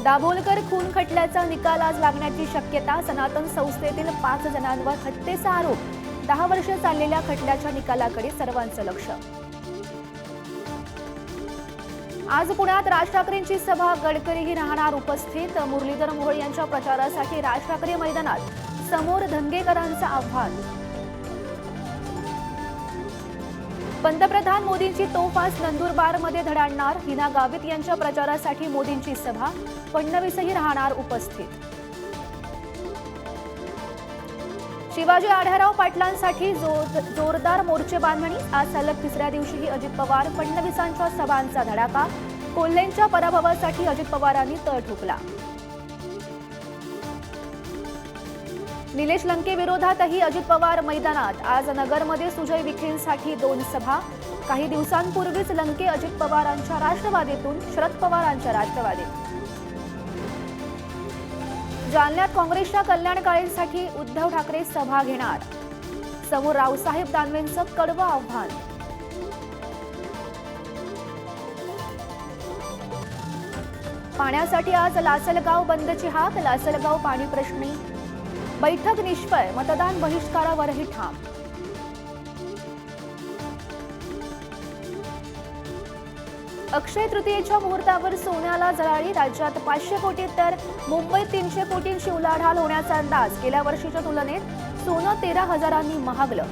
दाभोलकर खून खटल्याचा निकाल आज लागण्याची शक्यता. सनातन संस्थेतील 5 जणांवर हत्येचा आरोप. 10 वर्ष चाललेल्या खटल्याच्या निकालाकडे सर्वांचं लक्ष. आज पुण्यात राज ठाकरेंची सभा. गडकरीही राहणार उपस्थित. मुरलीधर मोहोळ यांच्या प्रचारासाठी राज ठाकरे मैदानात. समोर धंगेकरांचं आव्हान. पंतप्रधान मोदींची तोफ आज नंदुरबारमध्ये धडाडणार. हिना गावित यांच्या प्रचारासाठी मोदींची सभा. फडणवीसही राहणार उपस्थित. शिवाजी आढळराव पाटलांसाठी जोरदार मोर्चे बांधणी. आज सलग तिसऱ्या दिवशीही अजित पवार फडणवीसांच्या सभांचा धडाका. कोल्हेंच्या पराभवासाठी अजित पवारांनी तळ ठोकला. निलेश लंके विरोधातही अजित पवार मैदानात. आज नगरमध्ये सुजय विखेंसाठी 2 सभा. काही दिवसांपूर्वीच लंके अजित पवारांच्या राष्ट्रवादीतून शरद पवारांच्या राष्ट्रवादीत. जालन्यात काँग्रेसच्या कल्याण काळेंसाठी उद्धव ठाकरे सभा घेणार. समोर रावसाहेब दानवेंचं कडवं आव्हान. पाण्यासाठी आज लासलगाव बंदची हाक. लासलगाव पाणी प्रश्नी बैठक निष्फळ. मतदान बहिष्कारावरही ठाम. अक्षय तृतीयेच्या मुहूर्तावर सोन्याला झळाळी. राज्यात 500 कोटी तर मुंबईत 300 कोटींची उलाढाल होण्याचा अंदाज. गेल्या वर्षीच्या तुलनेत सोनं 13,000 महागलं.